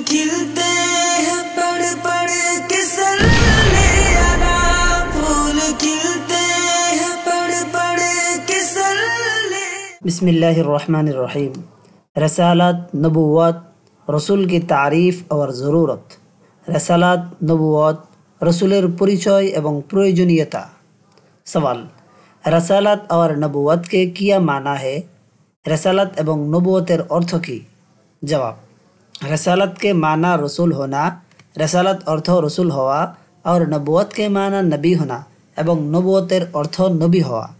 खिलते हैं पढ़ पढ़ के सल्ले अला, फूल खिलते हैं पढ़ पढ़ के सल्ले। बिस्मिल्लाहिर्रहमानिर्रहीम। रसालत, नबुव्वत, रसूल की तारीफ़ और ज़रूरत। रसालत, नबुव्वत, रसूलेर परिचय एवं प्रयोजनीयता। सवाल, रसालत और नबुव्वत के क्या माना है? रसालत एवं नबुव्वतेर अर्थ की? जवाब, रसालत के माना रसूल होना, रसालत अर्थ रसूल हवा और नबुव्वत के माना नबी होना एवं नबुव्वतेर अर्थ नबी हवा।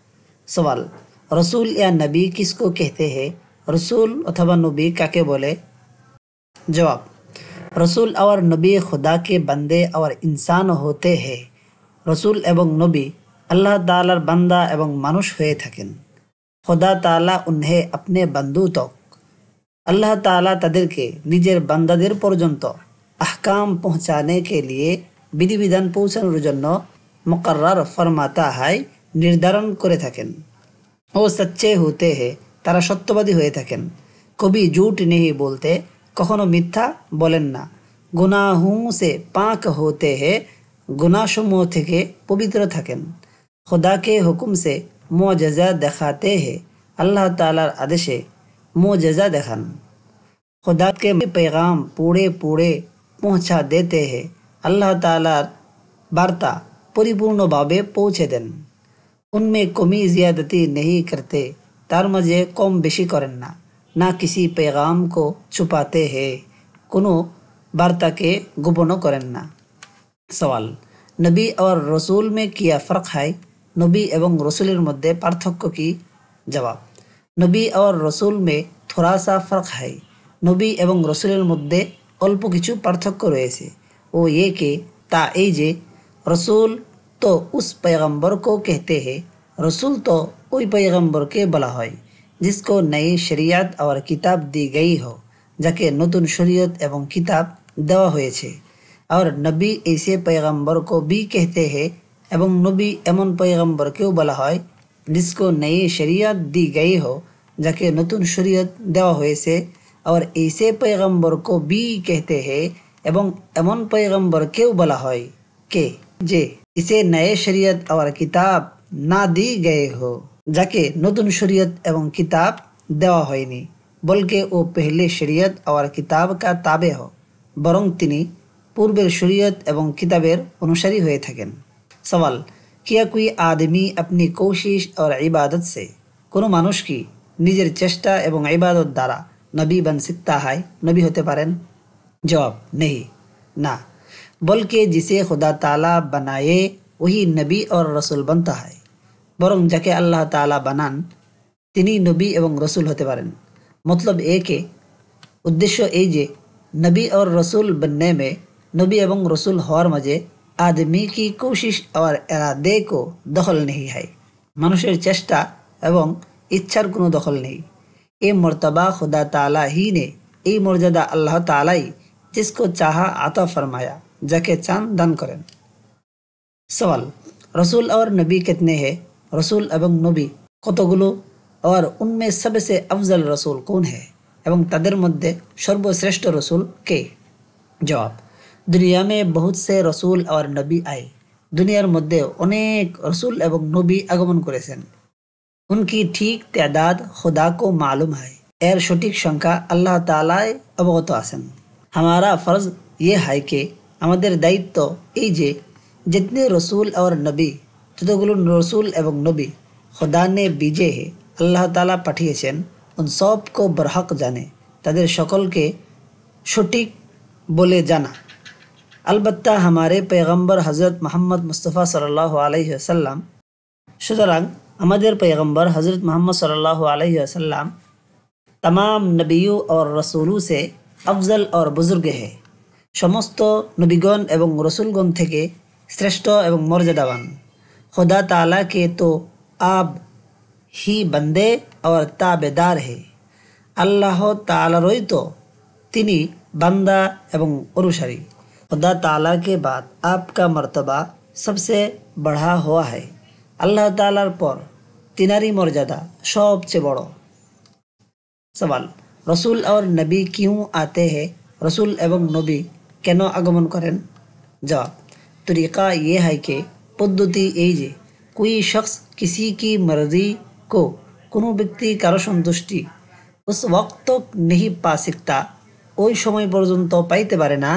सवाल, रसूल या नबी किसको कहते हैं? रसूल अथवा नबी काके बोले? जवाब, रसूल और नबी खुदा के बंदे और इंसान होते हैं। रसूल एवं नबी अल्लाह तालार बंदा एवं मानुष हुए थकेन। खुदा ताला उन्हें अपने बंधु तक अल्लाह ताला तादेरके निजेर बान्दादेर पर्यन्त आहकाम पहुँचाने के लिए विधि विधान पौঁছানোর জন্য मुकर्रर फरमाता है, निर्धारण करे थकेन। वो सच्चे होते हैं, तारा सत्यवादी हुए थकेन, कभी झूठ नहीं बोलते, कखनो मिथ्या बोलेन ना, गुनाहों से पाक होते हैं, गुनाहসমূह থেকে पवित्र थकेन, खुदा के हुक्म से मुआजिजा दिखाते हैं, अल्लाह तालार आदेशे मुआजिजा देखान, खुदा के पैगाम पूरे पूरे पहुँचा देते हैं, अल्लाह तालार वार्ता परिपूर्ण भावे पहुँचे देन, उनमें कमी ज़ियादती नहीं करते, तार मजे कम बेशी करें ना किसी पैगाम को छुपाते हैं, कोनो वार्ता के गोपन करें ना। सवाल, नबी और रसूल में क्या फ़र्क है? नबी एवं रसूलेर मध्य पार्थक्य की? जवाब, नबी और रसूल में थोड़ा सा फ़र्क है। नबी एवं रसूलेर मध्य अल्प किछु पार्थक्य रयेछे, ओ ये कि ता एई जे रसूल तो उस पैगम्बर को कहते हैं, रसूल तो ओई पैगम्बर के बला है जिसको नई शरीयत और किताब दी गई हो, जाके नतून शरीयत एवं किताब देवा हयेछे। और नबी ऐसे पैगम्बर को भी कहते हैं एवं नबी एमन पैगम्बर केও बला है जिसको नई शरीयत दी गई हो, जाके नतून शरीयत देवा हयेछे। और ऐसे पैगम्बर को भी कहते हैं एवं एमन पैगम्बर केও बला है के जे इसे नए शरीयत और किताब ना दी गए हो, जाके नतून शरीयत एवं किताब देवा हयनि, बल्कि वो पहले शरीयत और किताब का ताबे हो, बरং तिनी पूर्वेर शरीयत एवं किताबेर अनुसारी हुए थकेन। सवाल, क्या कोई आदमी अपनी कोशिश और इबादत से कोनो मानुष की निजेर चेष्टा एवं इबादत द्वारा नबी बन सकता है, नबी होते पारेन? जवाब, नहीं ना, बल्कि जिसे खुदा ताला बनाए वही नबी और रसूल बनता है, बरং जाके अल्लाह ताला बनान तिनी नबी एवं रसूल होते पारेन। मतलब एक उद्देश्य এই যে नबी और रसूल बनने में नबी एवं रसूल हওয়ার মাঝে आदमी की कोशिश और इरादे को दखल नहीं है, मानुषेर चेष्टा एवं इच्छार कोनो दखल नहीं। ये मर्तबा खुदा ताला ही ने, ये मर्यादा अल्लाह तालाई जिसको चाहा आता फरमाया, जाके चांद दान करें। सवाल, रसूल और नबी कितने हैं? रसूल एवं नबी कतगुलो और उनमें सबसे अफजल रसूल कौन है एवं तादेर मध्य सर्वश्रेष्ठ रसूल के? जवाब, दुनिया में बहुत से रसूल और नबी आए, दुनियार मध्य अनेक रसूल एवं नबी आगमन करेছেন, उनकी ठीक तादाद खुदा को मालूम है, एर सटीक संख्या अल्लाह तालाई अवगत आছেন। हमारा फ़र्ज ये है कि हमारे दायित्व এই যে जितने रसूल और नबी, যতগুলো रसूल एवं नबी खुदा ने बीजे है, अल्लाह ताला पाठिয়েছেন, उन सब को बरहक जाने, तादेर सकल के सटीक बोले जाना। अलबत्ता हमारे पैगम्बर हज़रत मोहम्मद मुस्तफ़ा सल्लल्लाहु अलैहि वसल्लम, सुतरां हमारे पैगम्बर हज़रत मोहम्मद सल्लल्लाहु अलैहि वसल्लम तमाम नबियों और रसूलों से अफजल और बुजुर्ग है, समस्त नबीगण एवं रसूलगण থেকে श्रेष्ठ एवं मर्यादावान। खुदा ताला के तो आप ही बंदे और ताबेदार है, अल्लाह तालारই तो तिनी बंदा एवं अनुसारी। खुदा ताला के बाद आपका मर्तबा सबसे बढ़ा हुआ है, अल्लाह तालार पर तिनारी मर्यादा सबसे बड़ो। सवाल, रसूल और नबी क्यों आते हैं रसूल एवं नबी केन आगमन करें? जवाब, तरीक़ा ये है कि पद्धति এই যে कोई शख्स किसी की मर्जी को কোনো ব্যক্তি কারো সন্তুষ্টি उस वक्त तक नहीं पा सकता ওই সময় পর্যন্ত পাইতে পারে না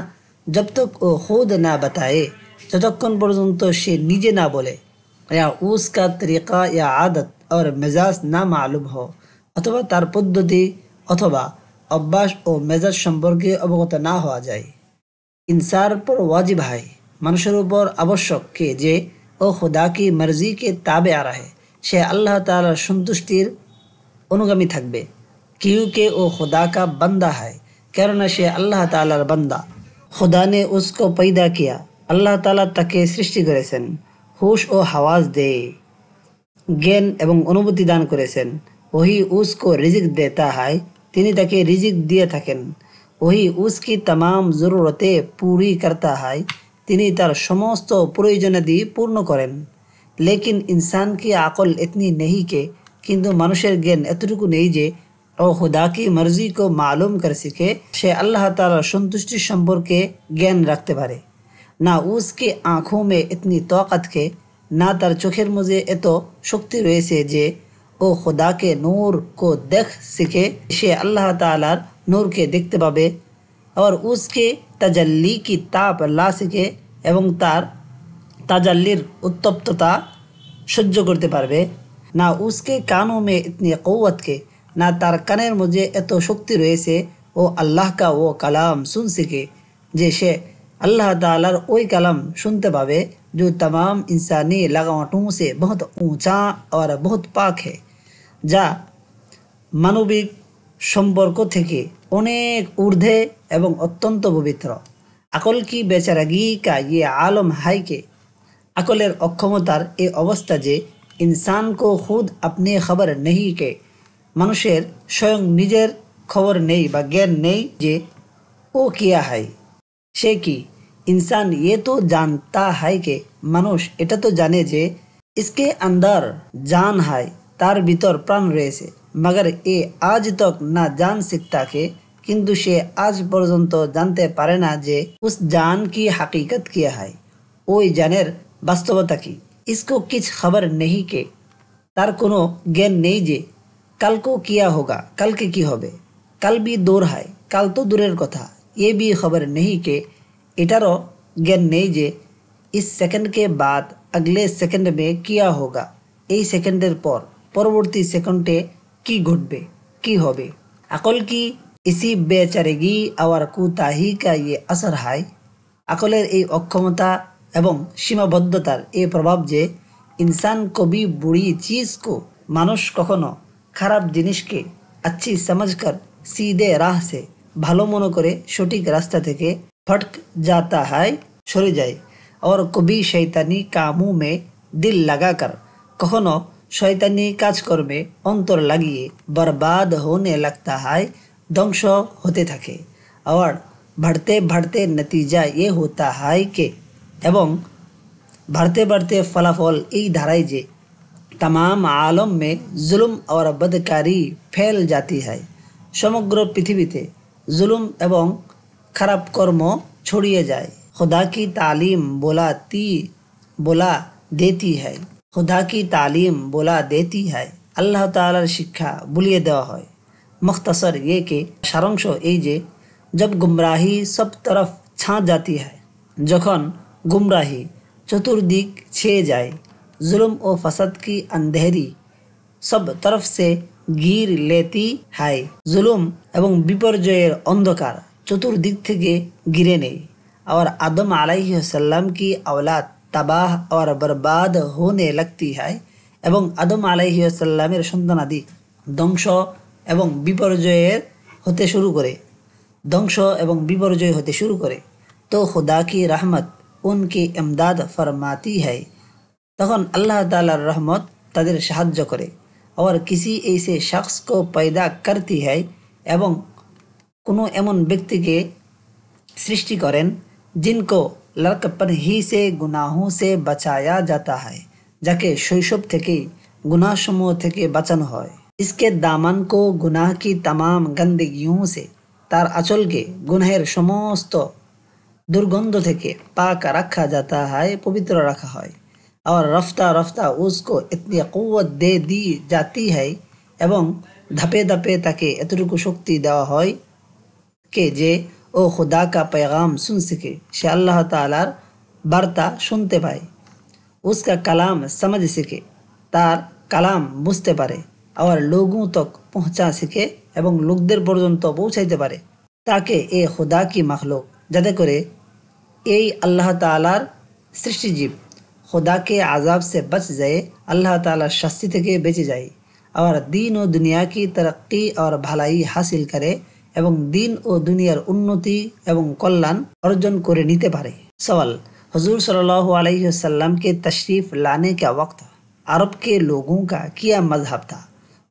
जब तक वो खुद ना बताए যতক্ষণ পর্যন্ত সে নিজে না বলে या उसका तरीक़ा या आदत और मिजाज ना मालूम हो अथवा तार पद्धति अथवा अभ्यास ও মেজাজ সম্পর্কে অবগত না হওয়া যায়। इंसान पर वाजिब है মানুষের উপর আবশ্যক কে যে ও खुदा की मर्जी के ताबे आ रहे সে আল্লাহ তাআলার সন্তুষ্টির অনুগামী থাকবে क्योंकि वो खुदा का बंदा है কেননা সে আল্লাহ তাআলার বান্দা। खुदा ने उसको पैदा किया আল্লাহ তাআলা তাকে সৃষ্টি করেছেন হুশ ও হাওয়াজ দে জ্ঞান এবং অনুভূতি দান করেছেন। वही उसको रिजिक देता है তিনি তাকে রিজিক দিয়ে থাকেন। वही उसकी तमाम ज़रूरतें पूरी करता है তিনি তার সমস্ত প্রয়োজনাদি পূর্ণ করেন। लेकिन इंसान की अकल इतनी नहीं के किंतु মানুষের জ্ঞান এতটুকু নেই যে ও खुदा की मर्जी को मालूम कर सके সে আল্লাহ তাআলার সন্তুষ্টি সম্পর্কে জ্ঞান রাখতে পারে। না उसकी आँखों में इतनी ताकत के না তার চোখের মধ্যে এত শক্তি রয়েছে যে ও खुदा के नूर को देख सके সে আল্লাহ তাআলার নূরকে দেখতে পাবে और उसके तजल्ली की ताप ला सके এবং তার তাজাল্লির উত্তপ্ততা সহ্য করতে পারবে। না उसके कानों में इतनी क़ुव्वत के না তার কানের মধ্যে এত শক্তি রয়েছে ও আল্লাহ का वो कलाम सुन सके যে সে अल्लाह तालार ওই কালাম শুনতে পাবে जो तमाम इंसानी लगावटों से बहुत ऊंचा और बहुत पाक है যা মানবিক সম্পর্ক থেকে অনেক ঊর্ধ্বে এবং অত্যন্ত পবিত্র। আকল কি বেচারাগি का ये आलम है कि আকলের অক্ষমতার এই অবস্থা যে इंसान को खुद अपनी खबर नहीं के মানুষের স্বয়ং নিজের খবর নেই বা জ্ঞান নেই যে ও কিয়া है সে কি। इंसान ये तो जानता है कि মানুষ এটা তো জানে যে इसके अंदर जान है তার ভিতর প্রাণ রয়েছে मगर এ আজ तक না जान सकता के কিন্তু সে আজ পর্যন্ত জানতে পারে না যে उस जान की हकीकत क्या है ওই জানের বাস্তবতা কি। इसको कुछ खबर नहीं के তার কোনো জ্ঞান নেই যে कल को किया होगा কালকে কি হবে। कल भी दूर है কাল তো দূরের কথা। ये भी खबर नहीं के এটারও জ্ঞান নেই যে इस सेकंड के बाद अगले सेकंड में किया होगा এই সেকেন্ডের পর পরবর্তী সেকেন্ডে কি ঘটবে কি হবে। আকল কি इसी बेचारेगी और कुताही का ये असर है আকলের এই অক্ষমতা এবং সীমাবদ্ধতার এই প্রভাব যে इंसान कभी बुरी चीज़ को মানুষ কখনো খারাপ জিনিসকে अच्छी समझकर सीधे राह से ভালো মনে করে সঠিক রাস্তা থেকে फटक जाता है সরে যায় और कभी शैतानी कामों में दिल लगाकर कखनो शैतानी কাজকর্মে অন্তর লাগিয়ে बर्बाद होने लगता है ধ্বংস হতে থাকে और बढ़ते बढ़ते नतीजा ये होता है कि এবং बढ़ते बढ़ते फलाफल এই ধারায় যে तमाम आलम में जुल्म और बदकारी फैल जाती है সমগ্র পৃথিবীতে जुल्म এবং খারাপ কর্ম ছড়িয়ে যায়। खुदा की तालीम बोला देती है खुदा की तालीम बोला देती है আল্লাহ তাআলার শিক্ষা বুলিয়ে দেওয়া হয়। मुख्तसर ये कि সারাংশ এই যে जब गुमराही सब तरफ छा जाती है যখন गुमराही चतुर्दिक छेए जाए जुल्म व फसाद की अंधेरी सब तरफ से ঘির लेती है जुल्म এবং বিপর্যয়ের অন্ধকার চতুর্দিক থেকে ঘিরে নেয় और आदम अलैहिस्सलाम की औलाद तबाह और बर्बाद होने लगती है এবং আদম আলাইহিসসালামের সন্তানাদি ধ্বংস এবং বিপর্যয়ের হতে শুরু করে तो खुदा की रहमत उनकी इमदाद फरमाती है তখন আল্লাহ তাআলার রহমত তাদের সাহায্য করে और किसी ऐसे शख्स को पैदा करती है এবং কোনো এমন ব্যক্তিকে সৃষ্টি করেন जिनको लड़कपन ही से गुनाहों से बचाया जाता है যাকে শৈশব থেকেই गुनाहসমূহ থেকে বাঁচানো হয়। इसके दामन को गुनाह की तमाम गंदगियों से तार आंचल के गुनाहेर समस्त दुर्गंध থেকে पाक रखा जाता है, पवित्र रखा है। और रफ्ता रफ्ता उसको इतनी कुव्वत दे दी जाती है এবং ধাপে ধাপে তাকে এতটুকু শক্তি দেওয়া হয় कि जे ओ खुदा का पैगाम सुन सके, से अल्लाह तालार बार्ता सुनते पाए, उसका कलाम समझ सके, तार कलाम बुझते पारे और लोगों तक पहुँचा सके এবং লোকদের পর্যন্ত পৌঁছাইতে পারে। তাকে এ खुदा की मखलूक যাতে করে এই আল্লাহ তাআলার সৃষ্টিজীব खुदा के आज़ाब से बच जाए, अल्लाह ताला शास्ति থেকে বেঁচে যায় और दीन ও दुनिया की तरक्की और भलाई हासिल करे এবং দিন ও দুনিয়ার উন্নতি এবং কল্যাণ অর্জন করে নিতে পারে। सवाल, हुजूर सल्लल्लाहु अलैहि वसल्लम के तशरीफ़ लाने का वक्त अरब के लोगों का क्या मजहब था?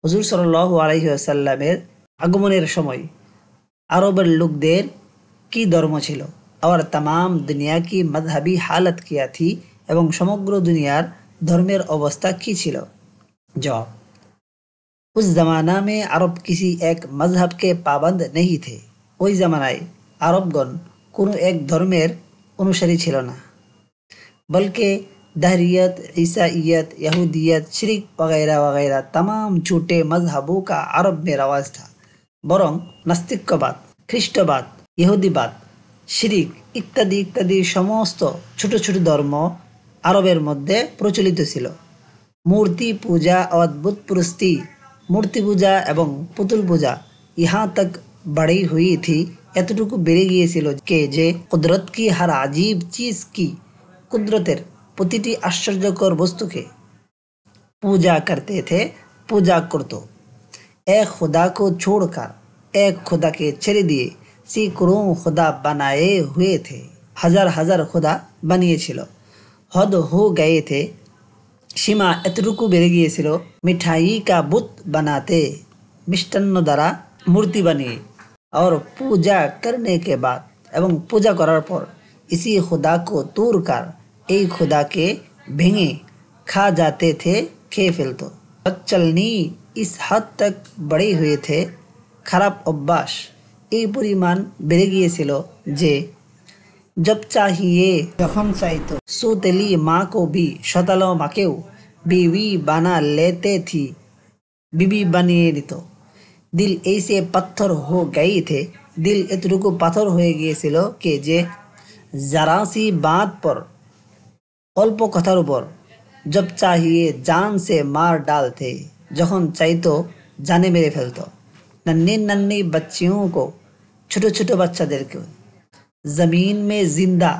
हुजूर सल्लल्लाहु अलैहि वसल्लमेर আগমনের সময় আরবের লোকদের কি ধর্ম ছিল और तमाम दुनिया की मजहबी हालत क्या थी এবং সমগ্র দুনিয়ার ধর্মের অবস্থা কি ছিল? जवाब, उस ज़माना में अरब किसी एक मजहब के पाबंद नहीं थे। ওই জামানায় আরবগণ কোনো এক ধর্মের অনুসারী ছিল না, बल्कि दहरियत, ईसाइयत, यहूदियत, शिरक वगैरह वगैरह तमाम झूठे मजहबों का अरब में रवाज था। বরং নাস্তিক্যবাদ, খ্রিস্টবাদ, ইহুদিবাদ, শিরিক ইত্যাদি ইত্যাদি সমস্ত ছোট ছোট ধর্ম আরবের মধ্যে প্রচলিত ছিল। মূর্তি পূজা, অদ্ভুত পুরস্তি, मूर्ति पूजा এবং পুতুল পূজা यहाँ तक बढ़ी हुई थी, এতটুকু বেড়ে গিয়েছিল যে যে কুদরত की हर अजीब चीज़ की, कुदरतेर প্রতিটি आश्चर्यकर वस्तुके पूजा करते थे, पूजा करतो। एक खुदा को छोड़कर एक खुदा के ছেড়ে দিয়ে सैकड़ों खुदा बनाए हुए थे, हजार हजार खुदा বানিয়েছিল। हद हो गए थे, সীমা এতটুকু বেড়ে গিয়েছিল, मिठाई का बुत बनाते, মিষ্টান্ন দ্বারা মূর্তি বানিয়ে, और पूजा करने के बाद এবং পূজা করার পর इसी खुदा को तोड़ कर এই खुदाকে ভেঙে खा जाते थे, খেয়ে ফেলতো। চলনি इस हद तक बढ़े हुए थे, খারাপ অভ্যাস এই পরিমাণ বেড়ে গিয়েছিল যে जब चाहिए যখন চাইতো सौतेली माँ को भी, শতালো মাকেও बीवी बना लेते थी, बीबी বানিয়ে নিত। दिल ऐसे पत्थर हो गए थे, दिल এতটুকু পাথর হয়ে গিয়েছিল कि যে जरा सी बात पर, অল্প কথার উপর जब चाहिए जान से मार डालते, যখন চাইতো জানে মেরে ফেলতো। नन्ही नन्ही बच्चियों को, ছোট ছোট বাচ্চাদেরকে जमीन में जिंदा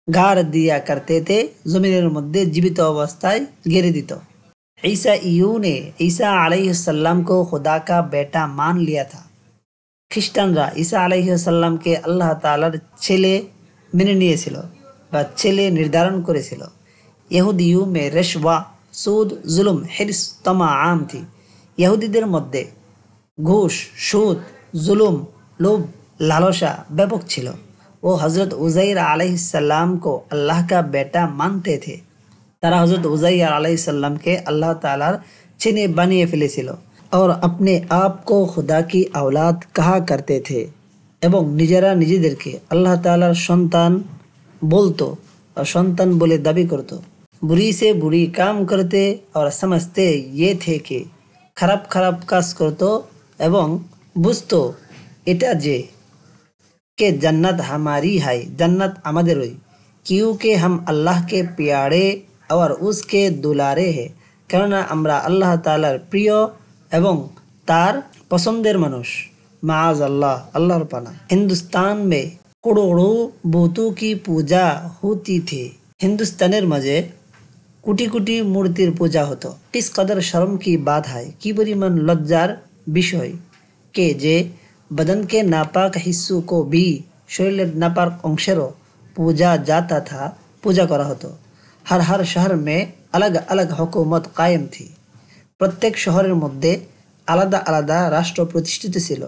गाड़ दिया करते थे, जमीনের মধ্যে জীবিত অবস্থায় গেড়ে দিত। ईसाइयों ने ईसा अलैहिस्सलाम को खुदा का बेटा मान लिया था। খ্রিস্টানরা ঈসা আলাইহিসসালাম কে আল্লাহ তাআলার ছেলে মেনে নিয়েছিল বা ছেলে নির্ধারণ করেছিল। ইহুদিয়ু মে রিশওয়া, সুদ, জুলুম, হিরস, তমা আম থি। ইহুদিদের মধ্যে ঘুষ, সুদ, জুলুম, লোভ, লালসা ব্যাপক ছিল। वो हज़रत उज़ैर अलैहिस्सलाम को अल्लाह का बेटा मानते थे। तारा हज़रत उज़ैर अलैहिस्सलाम के अल्लाह तालार ছেলে বানিয়ে ফেলেছিল और अपने आप को खुदा की औलाद कहा करते थे এবং নিজেরা নিজেদেরকে আল্লাহ তাআলার সন্তান বলতো और সন্তান বলে দাবি করত। बुरी से बुरी काम करते और समझते ये थे कि খারাপ খারাপ কাজ করত এবং বুঝতো এটা যে कि जन्नत हमारी है, जन्नत আমাদেরই, क्योंकि हम अल्लाह के प्यारे और उसके दुलारे हैं, কেননা আমরা আল্লাহ তাআলার প্রিয় এবং তার পছন্দের মানুষ। माज़ अल्लाह, अल्लाहर पाना। हिंदुस्तान में करोड़ों बुतों की पूजा होती थी, हिंदुस्तानेर মাঝে কোটি কোটি মূর্তির পূজা হতো। किस कदर शर्म की बात है, কি পরিমাণ লজ্জার বিষয় के যে बदन के नापाक हिस्सों को भी, शरीर नापाक अंशेरो पूजा जाता था, पूजा करा होतो। हर हर शहर में अलग अलग हुकूमत कायम थी, प्रत्येक शहरेर मध्य आलादा आलादा राष्ट्र प्रतिष्ठित ছিল।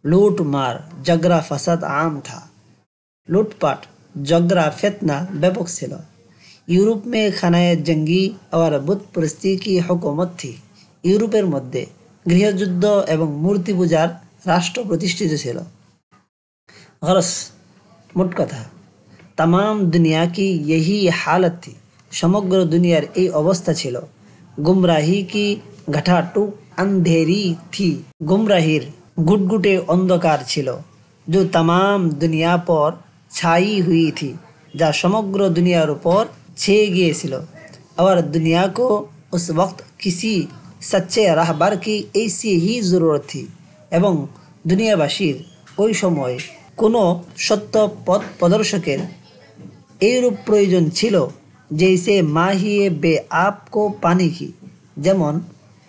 लूट मार, झगड़ा फसाद आम था, लूटपाट, झगड़ा फितना व्यापक ছিল। यूरोप में खानाए जंगी और बुत परस्ती की हुकूमत थी। यूरोपेर मध्य गृहयुद्ध एवं मूर्ति पूजार রাষ্ট্র প্রতিষ্ঠিত ছিল। गरज মোট কথা तमाम दुनिया की यही हालत थी। समग्र दुनियार এই অবস্থা ছিল। गुमराही की घटाटूक अंधेरी थी। गुमराहिर गुटगुटे अंधकार ছিল जो तमाम दुनिया पर छाई हुई थी, যা সমগ্র দুনিয়ার উপর ছেয়ে গিয়েছিল। और दुनिया को उस वक्त किसी सच्चे राहबर की ऐसी ही ज़रूरत थी। এবং দুনিয়াবাসীর ওই সময় কোনো সত্য পথ প্রদর্শকের এইরূপ প্রয়োজন ছিল जैसे माहिए बेआब को पानी की, যেমন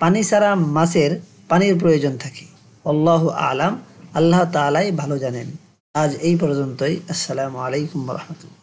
পানি ছাড়া মাছের পানির প্রয়োজন থাকে। আল্লাহু আলাম, আল্লাহ তাআলাই ভালো জানেন। আজ এই পর্যন্তই। আসসালামু আলাইকুম ওয়া রাহমাতুল্লাহ।